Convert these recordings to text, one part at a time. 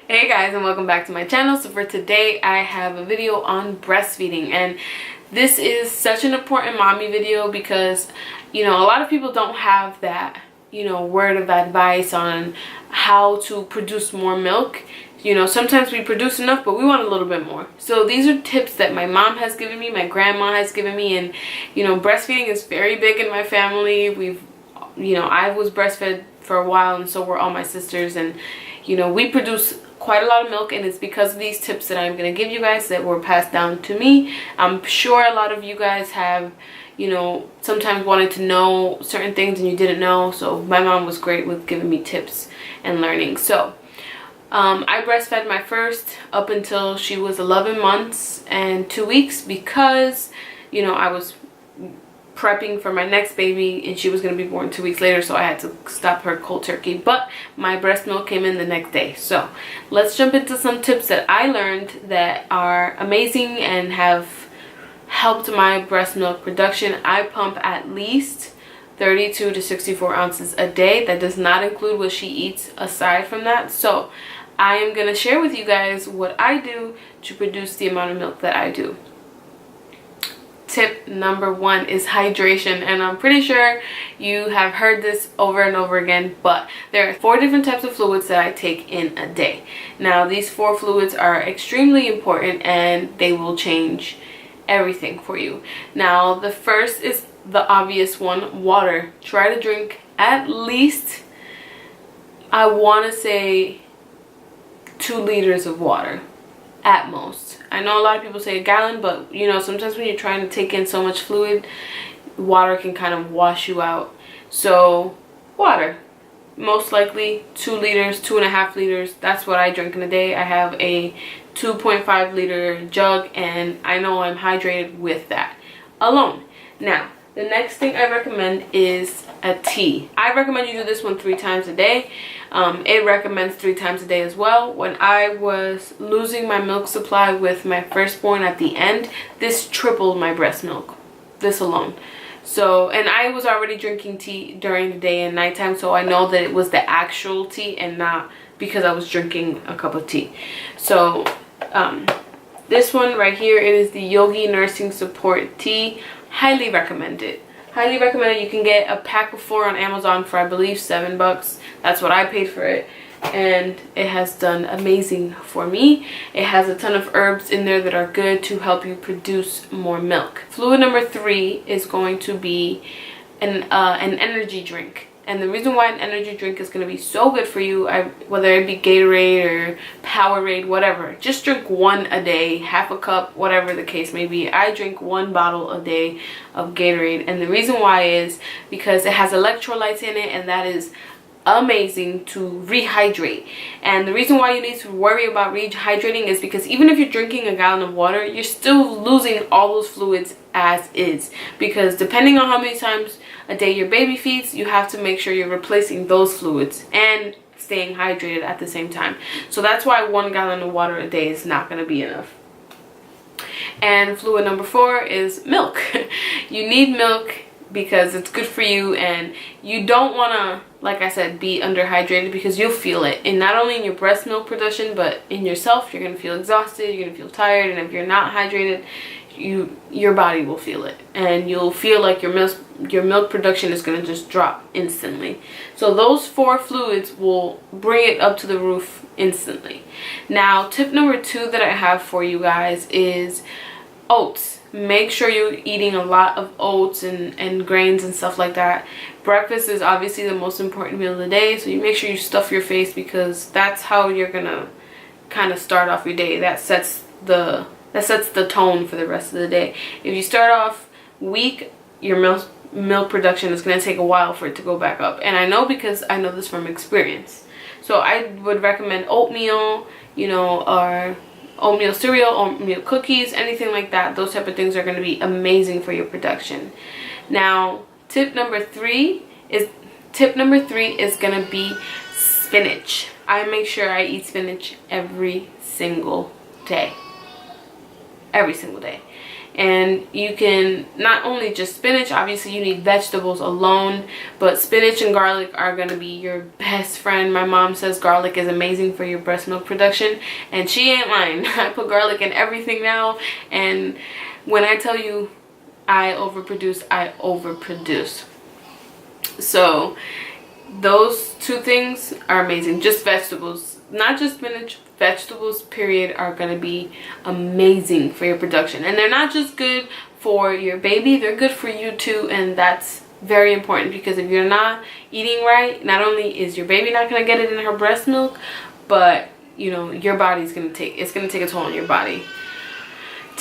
Hey guys, and welcome back to my channel. So for today I have a video on breastfeeding, and this is such an important mommy video because a lot of people don't have that word of advice on how to produce more milk. Sometimes we produce enough, but we want a little bit more. So these are tips that my mom has given me, my grandma has given me, and breastfeeding is very big in my family. I was breastfed for a while, and so were all my sisters, and we produce quite a lot of milk, and it's because of these tips that I'm going to give you guys that were passed down to me. I'm sure a lot of you guys have sometimes wanted to know certain things and you didn't know, so my mom was great with giving me tips and learning. So I breastfed my first up until she was 11 months and 2 weeks because I was prepping for my next baby and she was going to be born 2 weeks later, so I had to stop her cold turkey. But my breast milk came in the next day. So let's jump into some tips that I learned that are amazing and have helped my breast milk production. I pump at least 32 to 64 ounces a day. That does not include what she eats aside from that. So I am going to share with you guys what I do to produce the amount of milk that I do. Tip number 1 is hydration, and I'm pretty sure you have heard this over and over again, but there are 4 different types of fluids that I take in a day. Now these 4 fluids are extremely important and they will change everything for you. Now the first is the obvious one, water. Try to drink at least, I want to say, 2 liters of water at most. I know a lot of people say a gallon, but sometimes when you're trying to take in so much fluid, water can kind of wash you out. So water, most likely 2 liters, 2.5 liters. That's what I drink in a day. I have a 2.5 liter jug, and I know I'm hydrated with that alone. Now the next thing I recommend is a tea. I recommend you do this one 3 times a day. It recommends 3 times a day as well. When I was losing my milk supply with my firstborn at the end, this tripled my breast milk, this alone. So, and I was already drinking tea during the day and nighttime, so I know that it was the actual tea and not because I was drinking a cup of tea. So this one right here, it is the Yogi Nursing Support Tea. Highly recommend it. Highly recommend it. You can get a pack of 4 on Amazon for, I believe, $7. That's what I paid for it, and it has done amazing for me. It has a ton of herbs in there that are good to help you produce more milk. Fluid number 3 is going to be an energy drink. And the reason why an energy drink is going to be so good for you, whether it be Gatorade or Powerade, whatever, just drink 1 a day, half a cup, whatever the case may be. I drink 1 bottle a day of Gatorade, and the reason why is because it has electrolytes in it, and that is amazing to rehydrate. And the reason why you need to worry about rehydrating is because even if you're drinking a gallon of water, you're still losing all those fluids as is, because depending on how many times a day your baby feeds, you have to make sure you're replacing those fluids and staying hydrated at the same time. So that's why 1 gallon of water a day is not going to be enough. And fluid number 4 is milk. You need milk because it's good for you, and you don't want to, like I said, be underhydrated, because you'll feel it, and not only in your breast milk production but in yourself. You're going to feel exhausted, you're going to feel tired, and if you're not hydrated, your body will feel it, and you'll feel like your milk production is going to just drop instantly. So those 4 fluids will bring it up to the roof instantly. Now tip number 2 that I have for you guys is oats. Make sure you're eating a lot of oats and grains and stuff like that. Breakfast is obviously the most important meal of the day, so you make sure you stuff your face, because that's how you're gonna kind of start off your day. That sets the tone for the rest of the day. If you start off weak, your milk production is going to take a while for it to go back up, and I know because I know this from experience. So I would recommend oatmeal, or oatmeal cereal, oatmeal cookies, anything like that. Those type of things are going to be amazing for your production. Now tip number 3 is going to be spinach. I make sure I eat spinach every single day. And you can not only just spinach, obviously you need vegetables alone, but spinach and garlic are going to be your best friend. My mom says garlic is amazing for your breast milk production, and she ain't lying. I put garlic in everything now, and when I tell you I overproduce, I overproduce. So those two things are amazing. Just vegetables, not just spinach, vegetables period, are going to be amazing for your production. And they're not just good for your baby, they're good for you too. And that's very important, because if you're not eating right, not only is your baby not going to get it in her breast milk, but you know, your body's going to take a toll on your body.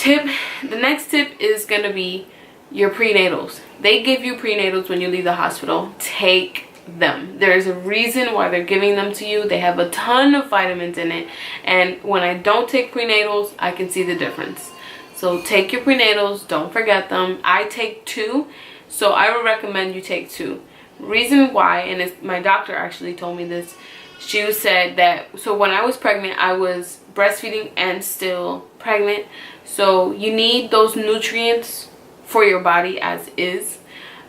The next tip is going to be your prenatals. They give you prenatals when you leave the hospital. Take them. There's a reason why they're giving them to you. They have a ton of vitamins in it, and when I don't take prenatals, I can see the difference. So take your prenatals, don't forget them. I take 2, so I would recommend you take 2. Reason why, and my doctor actually told me this. She said that, so when I was pregnant, I was breastfeeding and still pregnant, so you need those nutrients for your body as is,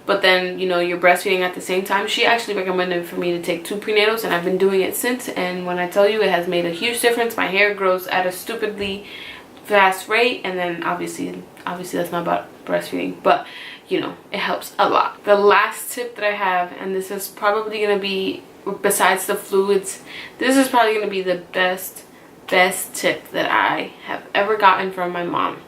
but then, you know, you're breastfeeding at the same time. She actually recommended for me to take 2 prenatals, and I've been doing it since. And when I tell you, it has made a huge difference. My hair grows at a stupidly fast rate, and then obviously that's not about breastfeeding, but you know, it helps a lot. The last tip that I have, and this is probably going to be, besides the fluids, this is probably going to be the best tip that I have ever gotten from my mom.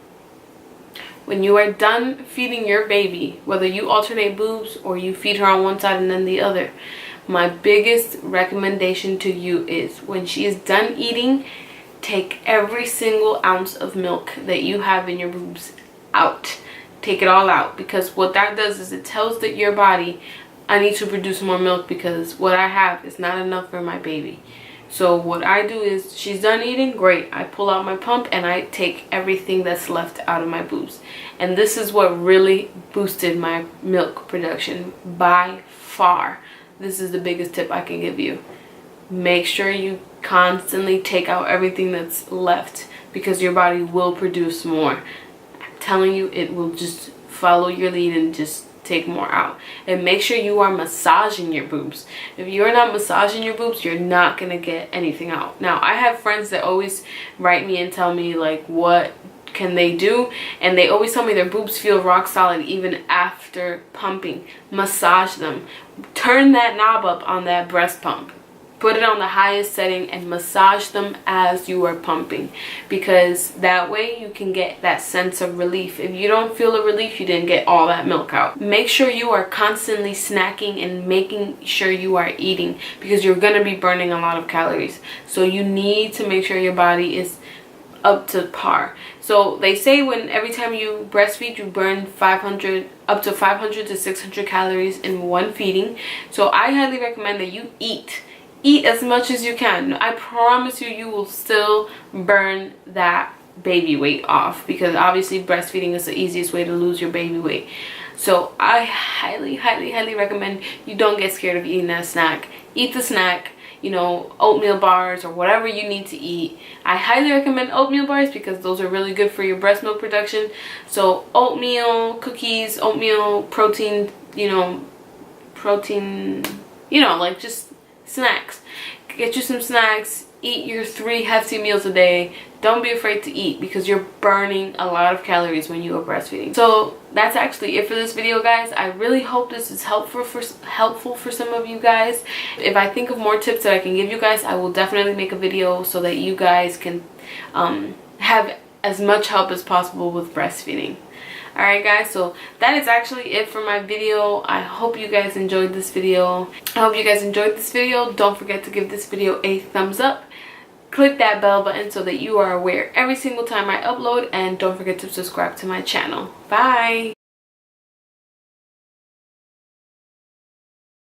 When you are done feeding your baby, whether you alternate boobs or you feed her on one side and then the other, my biggest recommendation to you is, when she is done eating, take every single ounce of milk that you have in your boobs out. Take it all out, because what that does is it tells that your body, I need to produce more milk because what I have is not enough for my baby. So what I do is, she's done eating, great, I pull out my pump and I take everything that's left out of my boobs. And this is what really boosted my milk production by far. This is the biggest tip I can give you. Make sure you constantly take out everything that's left, because your body will produce more. I'm telling you, it will just follow your lead and just take more out. And make sure you are massaging your boobs. If you're not massaging your boobs, you're not gonna get anything out. Now, I have friends that always write me and tell me like, what can they do? And they always tell me their boobs feel rock solid even after pumping. Massage them. Turn that knob up on that breast pump. Put it on the highest setting and massage them as you are pumping, because that way you can get that sense of relief. If you don't feel a relief, you didn't get all that milk out. Make sure you are constantly snacking and making sure you are eating, because you're going to be burning a lot of calories. So you need to make sure your body is up to par. So they say every time you breastfeed, you burn up to 500 to 600 calories in one feeding. So I highly recommend that you eat as much as you can. I promise you, you will still burn that baby weight off, because obviously breastfeeding is the easiest way to lose your baby weight. So I highly recommend you don't get scared of eating that snack. Eat the snack, you know, oatmeal bars or whatever you need to eat. I highly recommend oatmeal bars because those are really good for your breast milk production. So oatmeal, cookies, oatmeal, protein, like just snacks. Get you some snacks. Eat your 3 hefty meals a day. Don't be afraid to eat, because you're burning a lot of calories when you are breastfeeding. So that's actually it for this video, guys. I really hope this is helpful for some of you guys. If I think of more tips that I can give you guys, I will definitely make a video so that you guys can have as much help as possible with breastfeeding. Alright guys, so that is actually it for my video. I hope you guys enjoyed this video. Don't forget to give this video a thumbs up. Click that bell button so that you are aware every single time I upload. And don't forget to subscribe to my channel. Bye!